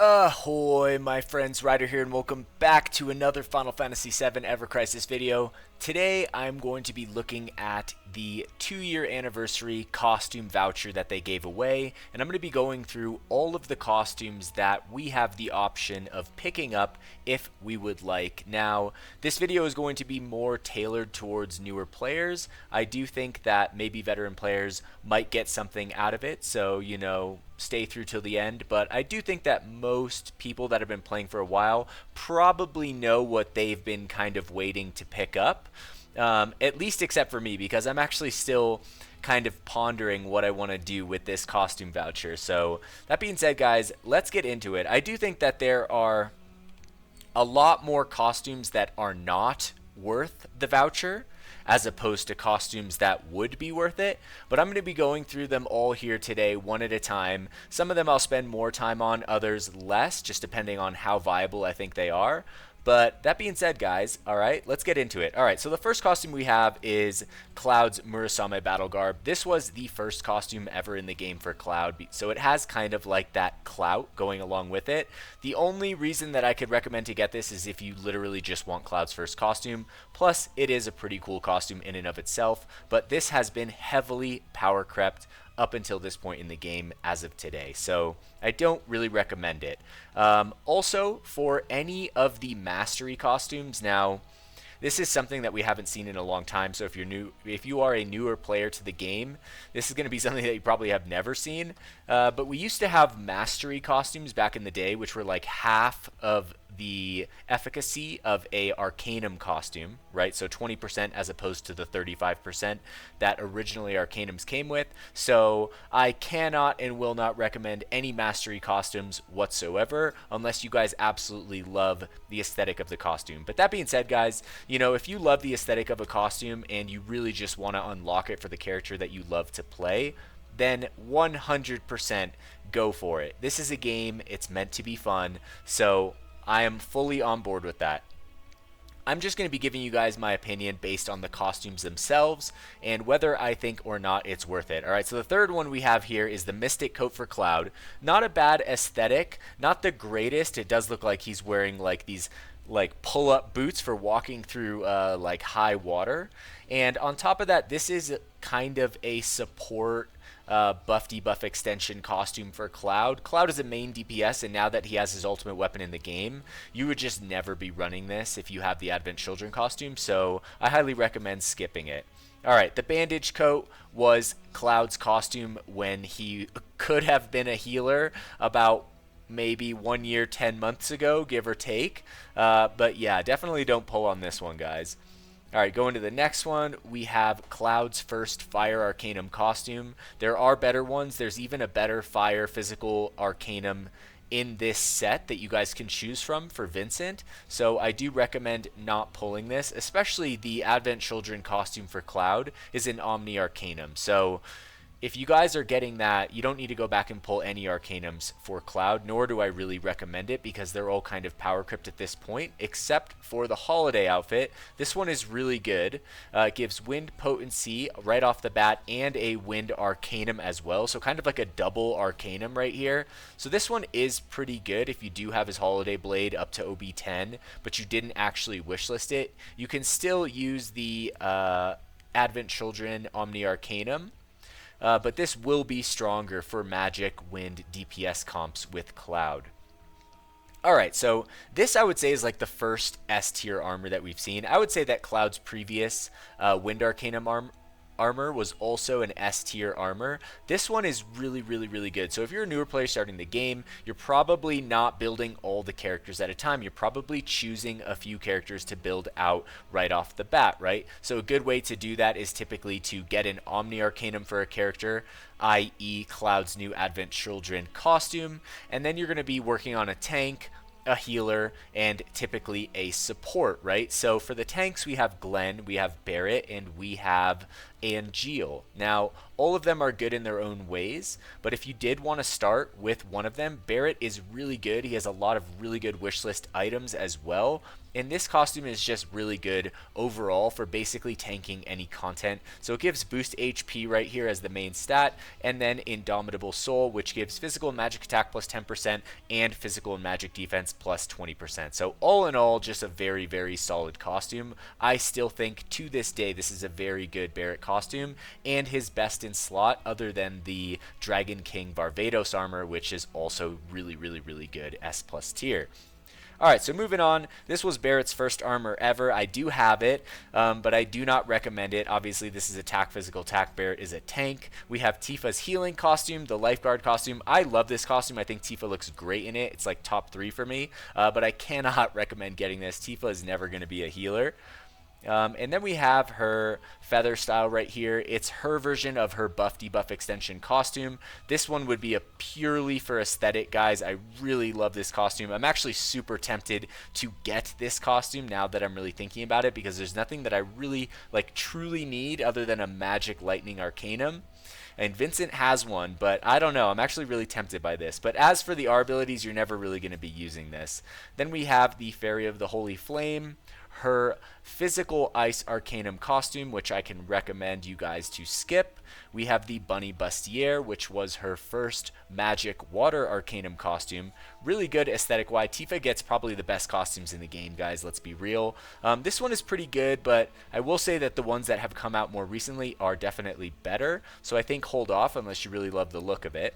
Ahoy, my friends, Ryder here, and welcome back to another Final Fantasy VII Ever Crisis video. Today, I'm going to be looking at the 2-year anniversary costume voucher that they gave away, and I'm going to be going through all of the costumes that we have the option of picking up if we would like. Now, this video is going to be more tailored towards newer players. I do think that maybe veteran players might get something out of it, so, stay through till the end, but I do think that most people that have been playing for a while probably know what they've been kind of waiting to pick up, at least except for me, because I'm actually still kind of pondering what I want to do with this costume voucher. So that being said, guys, let's get into it. I do think that there are a lot more costumes that are not worth the voucher as opposed to costumes that would be worth it, but I'm going to be going through them all here today one at a time. Some of them I'll spend more time on, others less, just depending on how viable I think they are. But that being said, guys, alright, let's get into it. Alright, so the first costume we have is Cloud's Murasame Battle Garb. This was the first costume ever in the game for Cloud, so it has kind of like that clout going along with it. The only reason that I could recommend to get this is if you literally just want Cloud's first costume, plus it is a pretty cool costume in and of itself, but this has been heavily power crept up until this point in the game as of today, so I don't really recommend it. Also, for any of the mastery costumes, now this is something that we haven't seen in a long time, so if you are a newer player to the game, this is going to be something that you probably have never seen. But we used to have mastery costumes back in the day, which were like half of the efficacy of a Arcanum costume, right? So 20% as opposed to the 35% that originally Arcanums came with. So I cannot and will not recommend any mastery costumes whatsoever unless you guys absolutely love the aesthetic of the costume. But that being said, guys, if you love the aesthetic of a costume and you really just want to unlock it for the character that you love to play, then 100% go for it. This is a game, it's meant to be fun, so I am fully on board with that. I'm just going to be giving you guys my opinion based on the costumes themselves and whether I think or not it's worth it. Alright, so the third one we have here is the Mystic Coat for Cloud. Not a bad aesthetic, not the greatest. It does look like he's wearing like these pull-up boots for walking through like high water. And on top of that, this is kind of a support buff debuff extension costume for Cloud. Cloud is a main DPS, and now that he has his ultimate weapon in the game, you would just never be running this if you have the Advent Children costume, so I highly recommend skipping it. Alright, the bandage coat was Cloud's costume when he could have been a healer about maybe 1 year, 10 months ago, give or take. But yeah, definitely don't pull on this one, guys. Alright, going to the next one, we have Cloud's first Fire Arcanum costume. There are better ones. There's even a better Fire Physical Arcanum in this set that you guys can choose from for Vincent. So I do recommend not pulling this, especially the Advent Children costume for Cloud is an Omni Arcanum. So if you guys are getting that, you don't need to go back and pull any Arcanums for Cloud, nor do I really recommend it because they're all kind of power crept at this point, except for the Holiday outfit. This one is really good. It gives Wind Potency right off the bat and a Wind Arcanum as well, so kind of like a double Arcanum right here. So this one is pretty good if you do have his Holiday Blade up to OB10, but you didn't actually wishlist it. You can still use the Advent Children Omni Arcanum, but this will be stronger for magic, wind, DPS comps with Cloud. Alright, so this I would say is like the first S tier armor that we've seen. I would say that Cloud's previous Wind Arcanum armor was also an S tier armor. This one is really, really, really good. So if you're a newer player starting the game, you're probably not building all the characters at a time. You're probably choosing a few characters to build out right off the bat, right? So a good way to do that is typically to get an Omni Arcanum for a character, i.e. Cloud's new Advent Children costume, and then you're going to be working on a tank, a healer, and typically a support, right? So for the tanks, we have Glenn, we have Barrett, and we have and Geo. Now, all of them are good in their own ways, but if you did want to start with one of them, Barrett is really good. He has a lot of really good wishlist items as well. And this costume is just really good overall for basically tanking any content. So it gives boost HP right here as the main stat, and then Indomitable Soul, which gives physical and magic attack plus 10% and physical and magic defense plus 20%. So all in all, just a very, very solid costume. I still think to this day this is a very good Barrett costume, and his best in slot other than the Dragon King Barbados armor, which is also really, really, really good S+ tier. Alright, so moving on, this was Barrett's first armor ever. I do have it, but I do not recommend it. Obviously, this is attack, physical attack. Barrett is a tank. We have Tifa's healing costume, the lifeguard costume. I love this costume. I think Tifa looks great in it. It's like top 3 for me, but I cannot recommend getting this. Tifa is never going to be a healer. And then we have her feather style right here. It's her version of her buff debuff extension costume. This one would be a purely for aesthetic, guys. I really love this costume. I'm actually super tempted to get this costume now that I'm really thinking about it, because there's nothing that I really like truly need other than a magic lightning arcanum. And Vincent has one, but I don't know. I'm actually really tempted by this. But as for the R abilities, you're never really going to be using this. Then we have the Fairy of the Holy Flame, her physical ice arcanum costume, which I can recommend you guys to skip. We have the Bunny Bustier, which was her first magic water arcanum costume. Really good aesthetic wise. Tifa gets probably the best costumes in the game, guys. Let's be real. This one is pretty good, but I will say that the ones that have come out more recently are definitely better. So I think hold off unless you really love the look of it.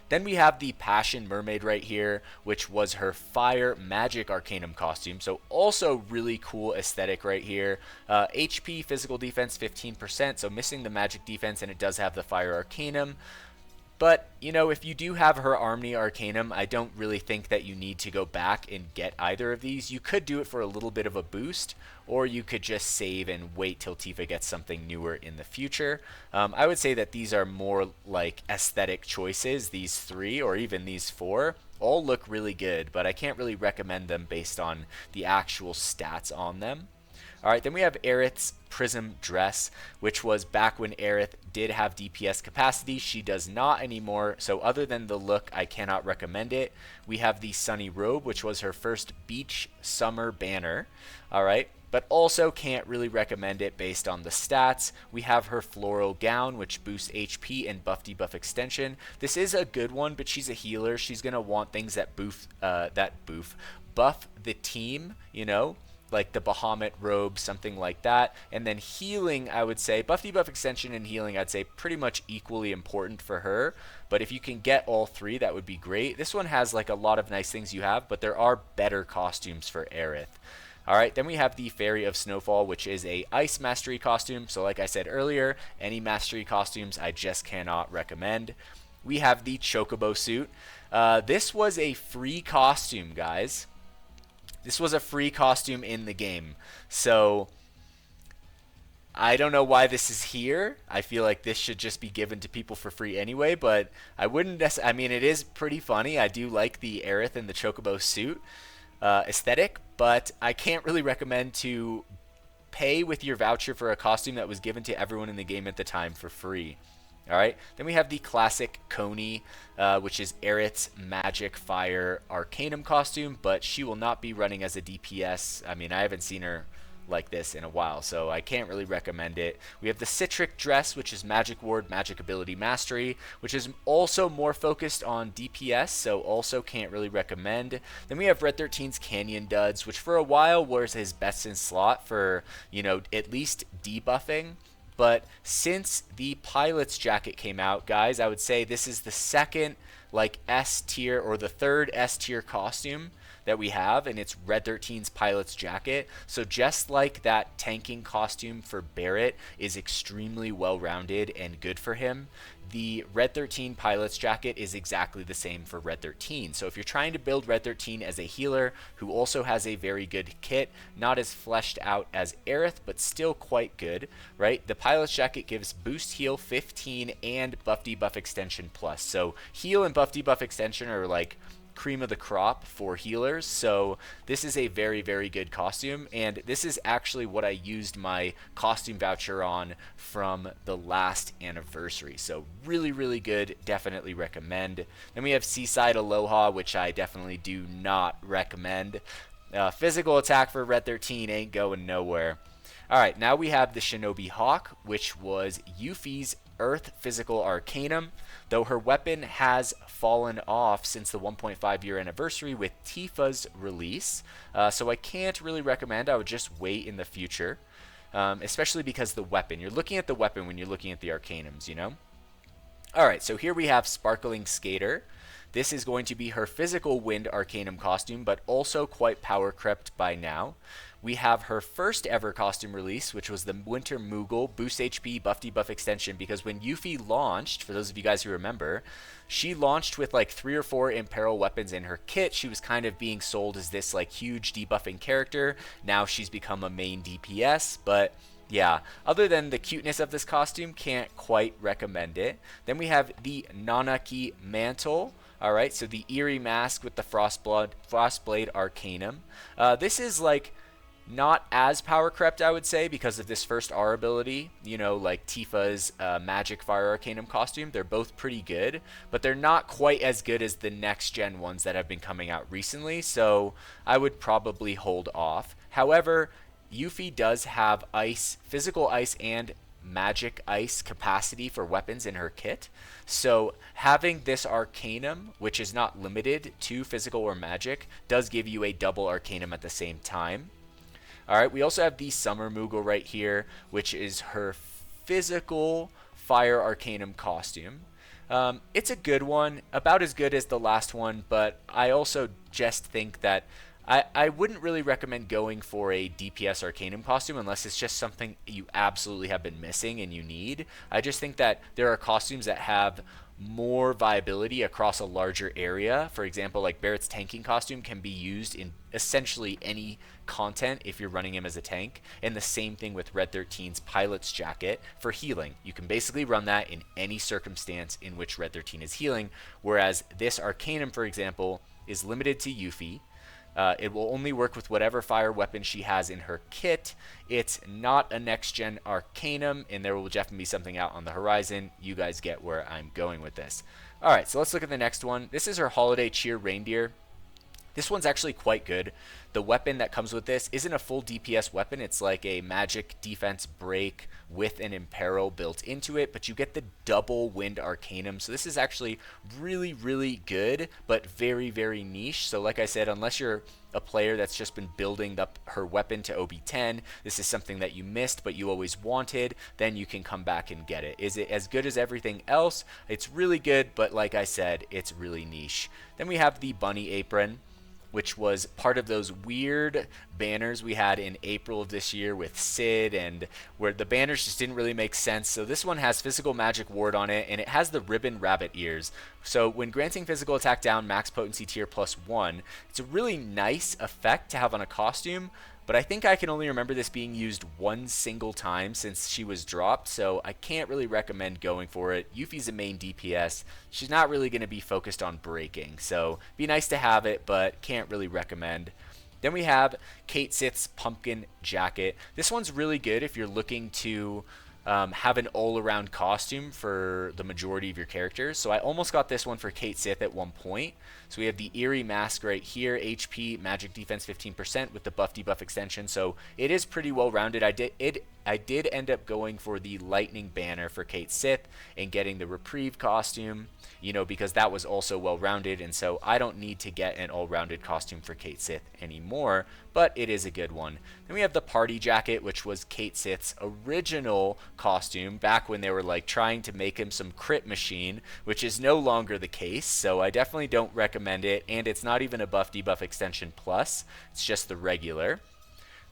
Then we have the Passion Mermaid right here, which was her Fire Magic Arcanum costume. So also really cool aesthetic right here. HP, physical defense 15%, so missing the magic defense, and it does have the Fire Arcanum. But, you know, if you do have her Omni Arcanum, I don't really think that you need to go back and get either of these. You could do it for a little bit of a boost, or you could just save and wait till Tifa gets something newer in the future. I would say that these are more like aesthetic choices, these 3 or even these 4. All look really good, but I can't really recommend them based on the actual stats on them. Alright, then we have Aerith's Prism Dress, which was back when Aerith did have DPS capacity. She does not anymore, so other than the look, I cannot recommend it. We have the Sunny Robe, which was her first beach summer banner. Alright, but also can't really recommend it based on the stats. We have her Floral Gown, which boosts HP and buff debuff extension. This is a good one, but she's a healer. She's going to want things that buff the team, you know, like the Bahamut robe, something like that. And then healing, I would say, buff debuff extension and healing, I'd say pretty much equally important for her. But if you can get all 3, that would be great. This one has like a lot of nice things you have, but there are better costumes for Aerith. Alright, then we have the Fairy of Snowfall, which is a Ice Mastery costume. So like I said earlier, any Mastery costumes I just cannot recommend. We have the Chocobo suit. This was a free costume, guys. This was a free costume in the game. So I don't know why this is here. I feel like this should just be given to people for free anyway, but I wouldn't I mean, it is pretty funny. I do like the Aerith and the Chocobo suit aesthetic, but I can't really recommend to pay with your voucher for a costume that was given to everyone in the game at the time for free. Alright, then we have the classic Coney, which is Aerith's Magic Fire Arcanum costume, but she will not be running as a DPS. I mean, I haven't seen her like this in a while, so I can't really recommend it. We have the Citric Dress, which is Magic Ward, Magic Ability Mastery, which is also more focused on DPS, so also can't really recommend. Then we have Red 13's Canyon Duds, which for a while was his best in slot for, you know, at least debuffing. But since the pilot's jacket came out, guys, I would say this is the second like S tier or the third S tier costume that we have, and it's Red 13's pilot's jacket. So just like that tanking costume for Barrett is extremely well-rounded and good for him, the Red 13 pilot's jacket is exactly the same for Red 13. So if you're trying to build Red 13 as a healer who also has a very good kit, not as fleshed out as Aerith, but still quite good, right? The pilot's jacket gives boost heal 15 and buff debuff extension plus. So heal and buff debuff extension are like cream of the crop for healers, so this is a very, very good costume, and this is actually what I used my costume voucher on from the last anniversary. So really, really good. Definitely recommend. Then we have Seaside Aloha, which I definitely do not recommend. Physical attack for Red 13 ain't going nowhere. Alright, now we have the Shinobi Hawk, which was Yuffie's Earth Physical Arcanum, though her weapon has fallen off since the 1.5 year anniversary with Tifa's release. So I can't really recommend. I would just wait in the future, especially because the weapon. You're looking at the weapon when you're looking at the Arcanums, you know? Alright, so here we have Sparkling Skater. This is going to be her physical Wind Arcanum costume, but also quite power crept by now. We have her first ever costume release, which was the Winter Moogle Boost HP Buff Debuff Extension, because when Yuffie launched, for those of you guys who remember, she launched with like 3 or 4 Imperil weapons in her kit. She was kind of being sold as this like huge debuffing character. Now she's become a main DPS, but yeah, other than the cuteness of this costume, can't quite recommend it. Then we have the Nanaki Mantle. Alright, so the Eerie Mask with the Frostblade Arcanum. This is like not as power crept, I would say, because of this first R ability, you know, like Tifa's Magic Fire Arcanum costume. They're both pretty good, but they're not quite as good as the next gen ones that have been coming out recently, so I would probably hold off. However, Yuffie does have ice, physical ice and magic ice capacity for weapons in her kit, so having this Arcanum, which is not limited to physical or magic, does give you a double Arcanum at the same time. Alright, we also have the Summer Moogle right here, which is her physical Fire Arcanum costume. It's a good one, about as good as the last one, but I also just think that I wouldn't really recommend going for a DPS Arcanum costume unless it's just something you absolutely have been missing and you need. I just think that there are costumes that have more viability across a larger area. For example, like Barrett's tanking costume can be used in essentially any content if you're running him as a tank, and the same thing with Red 13's Pilot's Jacket for healing. You can basically run that in any circumstance in which Red 13 is healing, whereas this Arcanum, for example, is limited to Yuffie. It will only work with whatever fire weapon she has in her kit. It's not a next-gen Arcanum, and there will definitely be something out on the horizon. You guys get where I'm going with this. Alright, so let's look at the next one. This is her Holiday Cheer Reindeer. This one's actually quite good. The weapon that comes with this isn't a full DPS weapon. It's like a magic defense break with an Imperil built into it, but you get the double Wind Arcanum. So this is actually really, really good, but very, very niche. So like I said, unless you're a player that's just been building up her weapon to OB10, this is something that you missed but you always wanted, then you can come back and get it. Is it as good as everything else? It's really good, but like I said, it's really niche. Then we have the Bunny Apron, which was part of those weird banners we had in April of this year with Sid, and where the banners just didn't really make sense. So this one has physical magic ward on it, and it has the ribbon rabbit ears. So when granting physical attack down, max potency tier +1, it's a really nice effect to have on a costume, but I think I can only remember this being used one single time since she was dropped, so I can't really recommend going for it. Yuffie's a main DPS. She's not really going to be focused on breaking, so be nice to have it, but can't really recommend. Then we have Cait Sith's Pumpkin Jacket. This one's really good if you're looking to have an all-around costume for the majority of your characters. So I almost got this one for Cait Sith at one point. So we have the Eerie Mask right here, HP, Magic Defense 15% with the Buff Debuff extension. So it is pretty well rounded. I did end up going for the Lightning Banner for Cait Sith and getting the Reprieve costume, you know, because that was also well rounded, and so I don't need to get an all-rounded costume for Cait Sith anymore, but it is a good one. Then we have the Party Jacket, which was Cait Sith's original costume back when they were like trying to make him some crit machine, which is no longer the case, so I definitely don't recommend it, and it's not even a Buff Debuff extension plus, it's just the regular.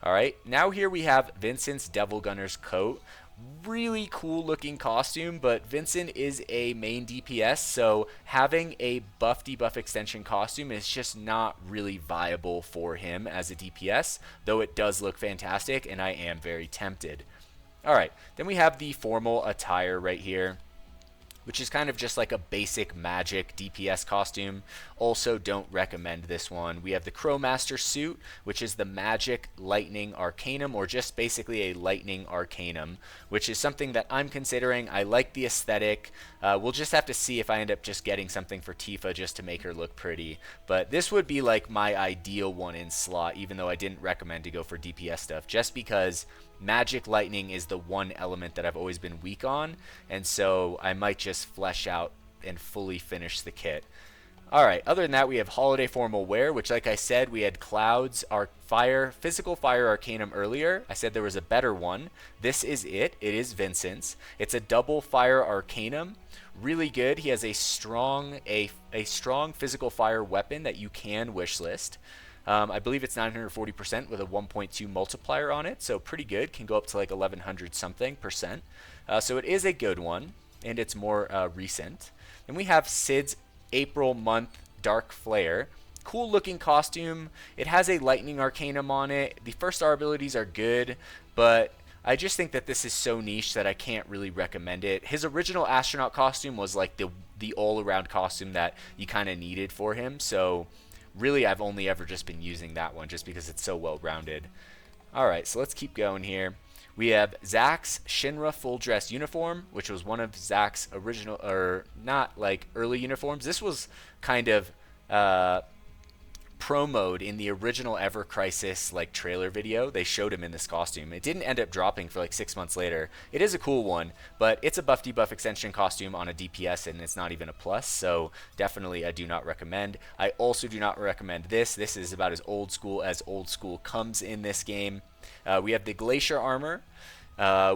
Alright, now here we have Vincent's Devil Gunner's coat. Really cool looking costume, but Vincent is a main DPS, so having a buff debuff extension costume is just not really viable for him as a DPS, though it does look fantastic and I am very tempted. Alright, then we have the formal attire right here. which is kind of just like a basic magic DPS costume. Also don't recommend this one. We have the Crowmaster suit, which is the magic lightning arcanum, or just basically a lightning arcanum, which is something that I'm considering. I like the aesthetic. We'll just have to see if I end up just getting something for Tifa just to make her look pretty. But this would be like my ideal one in slot, even though I didn't recommend to go for DPS stuff, just because magic lightning is the one element that I've always been weak on, and so I might just flesh out and fully finish the kit. Alright, other than that, we have holiday formal wear, which, like I said, we had Cloud's physical fire arcanum earlier. I said there was a better one. This is it. It is Vincent's. It's a double fire arcanum. Really good. He has a strong physical fire weapon that you can wishlist. I believe it's 940% with a 1.2 multiplier on it, so pretty good. Can go up to like 1100 something percent. So it is a good one, and it's more recent. Then we have Cid's April month Dark Flare. Cool looking costume. It has a lightning arcanum on it. The first star abilities are good, but I just think that this is so niche that I can't really recommend it. His original astronaut costume was like the all-around costume that you kind of needed for him, so really I've only ever just been using that one just because it's so well-rounded. Alright, so let's keep going here. We have Zack's Shinra full dress uniform, which was one of Zack's original, or not like early uniforms. This was kind of promoed in the original Ever Crisis like trailer video. They showed him in this costume. It didn't end up dropping for like 6 months later. It is a cool one, but it's a buff debuff extension costume on a DPS, and it's not even a plus, so definitely I do not recommend. I also do not recommend this. This is about as old school comes in this game. We have the Glacier armor,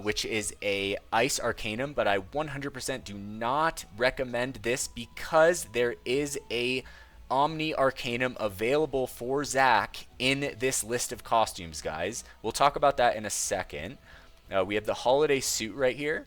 which is a ice arcanum, but I 100% do not recommend this because there is a Omni Arcanum available for Zack in this list of costumes, guys. We'll talk about that in a second. We have the Holiday suit right here.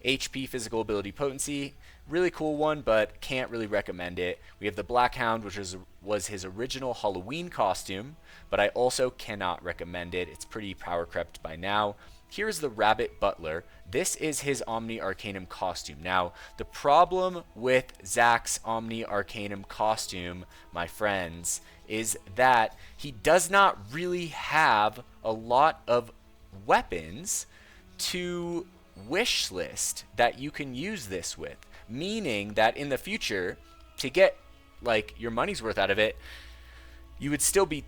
HP, physical ability, potency. Really cool one, but can't really recommend it. We have the Black Hound, which was his original Halloween costume, but I also cannot recommend it. It's pretty power crept by now. Here's the Rabbit Butler. This is his Omni Arcanum costume. Now, the problem with Zack's Omni Arcanum costume, my friends, is that he does not really have a lot of weapons to wish list that you can use this with. Meaning that in the future, to get like your money's worth out of it, you would still be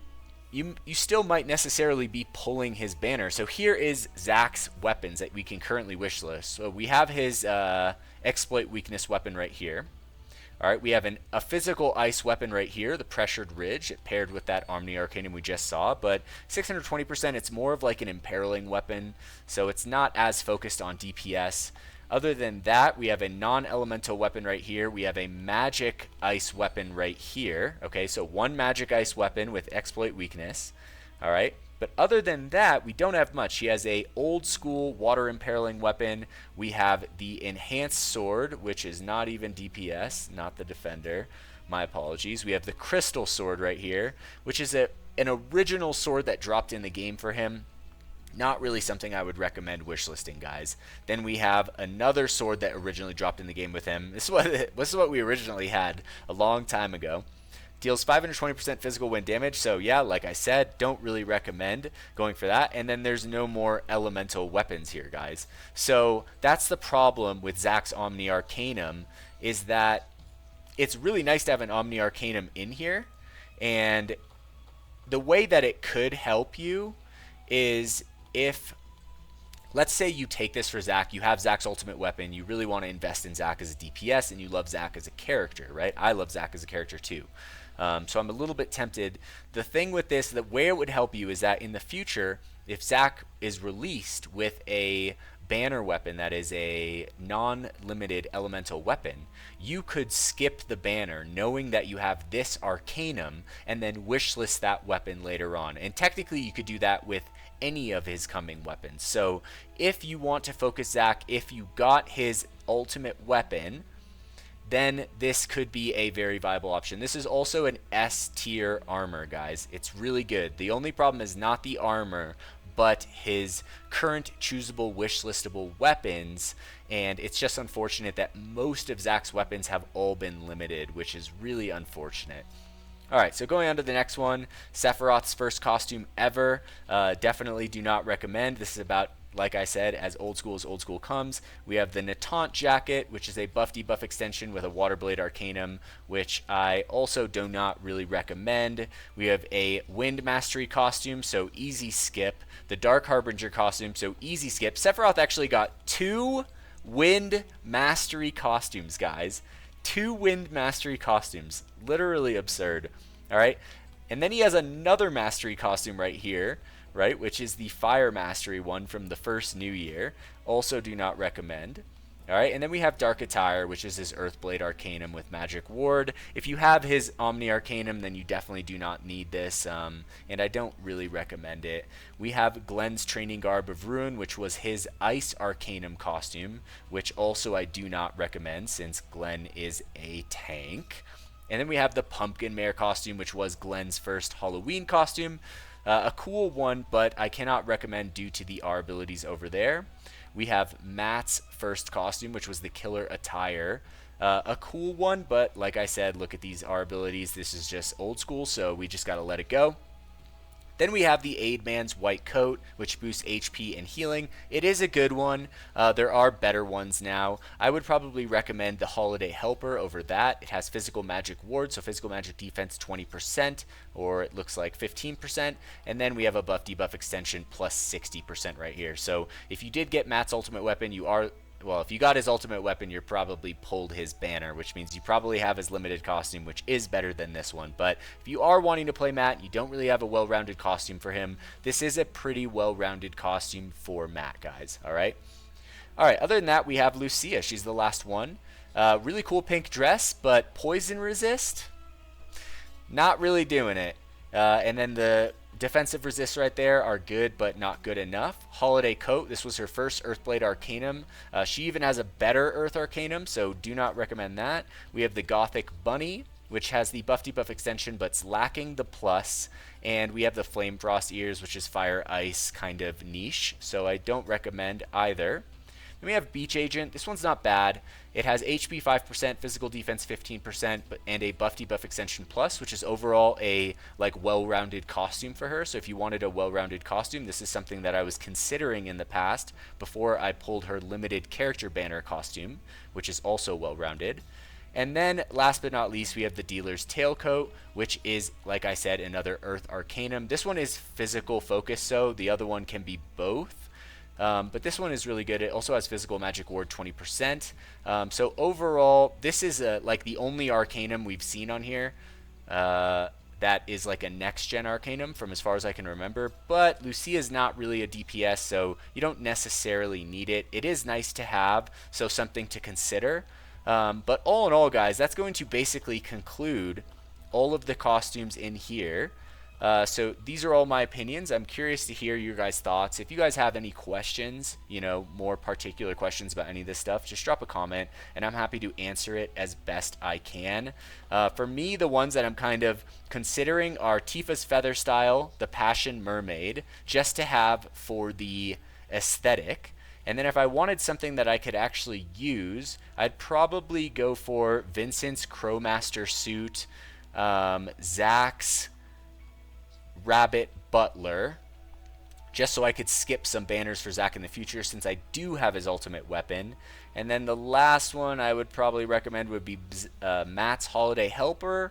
you still might necessarily be pulling his banner. So here is Zack's weapons that we can currently wishlist. So we have his exploit weakness weapon right here. All right, we have a physical ice weapon right here, the Pressured Ridge, paired with that Omni Arcanum we just saw. But 620%, it's more of like an imperiling weapon, so it's not as focused on DPS. Other than that, we have a non-elemental weapon right here. We have a magic ice weapon right here. Okay, so one magic ice weapon with exploit weakness. All right, but other than that, we don't have much. He has a old school water imperiling weapon. We have the enhanced sword, which is not even DPS, not the defender. My apologies. We have the crystal sword right here, which is an original sword that dropped in the game for him. Not really something I would recommend wishlisting, guys. Then we have another sword that originally dropped in the game with him. This is what we originally had a long time ago. Deals 520% physical wind damage, so yeah, like I said, don't really recommend going for that. And then there's no more elemental weapons here, guys. So that's the problem with Zack's Omni Arcanum, is that it's really nice to have an Omni Arcanum in here, and the way that it could help you is if, let's say you take this for Zack, you have Zack's ultimate weapon, you really want to invest in Zack as a DPS, and you love Zack as a character, right? I love Zack as a character too. So I'm a little bit tempted. The thing with this, that where it would help you is that in the future, if Zack is released with a banner weapon that is a non-limited elemental weapon, you could skip the banner knowing that you have this Arcanum and then wishlist that weapon later on. And technically you could do that with any of his coming weapons. So if you want to focus Zack, if you got his ultimate weapon, then this could be a very viable option. This is also an S tier armor, guys. It's really good. The only problem is not the armor, but his current choosable wishlistable weapons, and it's just unfortunate that most of Zack's weapons have all been limited, which is really unfortunate. Alright, so going on to the next one, Sephiroth's first costume ever. Definitely do not recommend. This is about, like I said, as old school comes. We have the Nataunt jacket, which is a buff debuff extension with a Waterblade Arcanum, which I also do not really recommend. We have a Wind Mastery costume, so easy skip. The Dark Harbinger costume, so easy skip. Sephiroth actually got 2 Wind Mastery costumes, guys. 2 Wind Mastery costumes. Literally absurd. Alright? And then he has another Mastery costume right here, right? Which is the Fire Mastery one from the first New Year. Also do not recommend. Alright, and then we have Dark Attire, which is his Earthblade Arcanum with Magic Ward. If you have his Omni Arcanum, then you definitely do not need this, and I don't really recommend it. We have Glenn's Training Garb of Ruin, which was his Ice Arcanum costume, which also I do not recommend since Glenn is a tank. And then we have the Pumpkin Mare costume, which was Glenn's first Halloween costume. A cool one, but I cannot recommend due to the R abilities over there. We have Matt's first costume, which was the Killer Attire. A cool one, but like I said, look at these R abilities. This is just old school, so we just got to let it go. Then we have the Aid Man's White Coat, which boosts HP and healing. It is a good one. There are better ones now. I would probably recommend the Holiday Helper over that. It has Physical Magic Ward, so Physical Magic Defense 20%, or it looks like 15%. And then we have a buff debuff extension plus 60% right here. So if you did get Matt's ultimate weapon, you are... Well, if you got his ultimate weapon, you're probably pulled his banner, which means you probably have his limited costume, which is better than this one. But if you are wanting to play Matt, you don't really have a well-rounded costume for him, this is a pretty well-rounded costume for Matt, guys. All right? All right, other than that, we have Lucia. She's the last one. Really cool pink dress, but poison resist? Not really doing it. And then the defensive resists right there are good, but not good enough. Holiday Coat, this was her first Earthblade Arcanum. She even has a better Earth Arcanum, so do not recommend that. We have the Gothic Bunny, which has the buff debuff extension, but it's lacking the plus. And we have the Flame Frost Ears, which is fire ice kind of niche, so I don't recommend either. Then we have Beach Agent. This one's not bad. It has HP 5%, physical defense 15%, and a buff debuff extension plus, which is overall a well-rounded costume for her. So if you wanted a well-rounded costume, this is something that I was considering in the past before I pulled her limited character banner costume, which is also well-rounded. And then, last but not least, we have the Dealer's Tailcoat, which is, like I said, another Earth Arcanum. This one is physical focus, so the other one can be both. But this one is really good. It also has Physical Magic Ward 20%. So overall, this is like the only Arcanum we've seen on here that is like a next-gen Arcanum from as far as I can remember. But Lucia is not really a DPS, so you don't necessarily need it. It is nice to have, so something to consider. But all in all, guys, that's going to basically conclude all of the costumes in here. So these are all my opinions. I'm curious to hear your guys' thoughts. If you guys have any questions, more particular questions about any of this stuff, just drop a comment, and I'm happy to answer it as best I can. For me, the ones that I'm kind of considering are Tifa's Feather Style, the Passion Mermaid, just to have for the aesthetic. And then if I wanted something that I could actually use, I'd probably go for Vincent's Crowmaster suit, Zack's Rabbit Butler, just so I could skip some banners for Zack in the future since I do have his ultimate weapon. And then the last one I would probably recommend would be Matt's Holiday Helper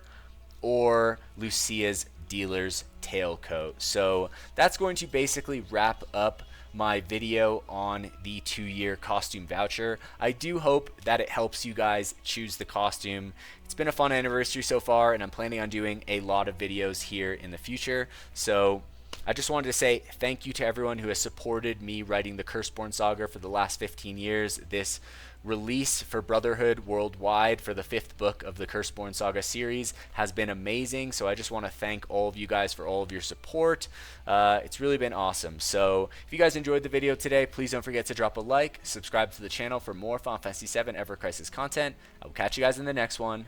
or Lucia's Dealer's Tailcoat. So that's going to basically wrap up my video on the 2-year costume voucher. I do hope that it helps you guys choose the costume. It's been a fun anniversary so far, and I'm planning on doing a lot of videos here in the future. So I just wanted to say thank you to everyone who has supported me writing the Curseborn Saga for the last 15 years. This release for Brotherhood worldwide for the 5th book of the Curseborn Saga series has been amazing, so I just want to thank all of you guys for all of your support. It's really been awesome. So if you guys enjoyed the video today, please don't forget to drop a like, subscribe to the channel for more Final Fantasy VII Ever Crisis content. I will catch you guys in the next one.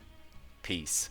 Peace.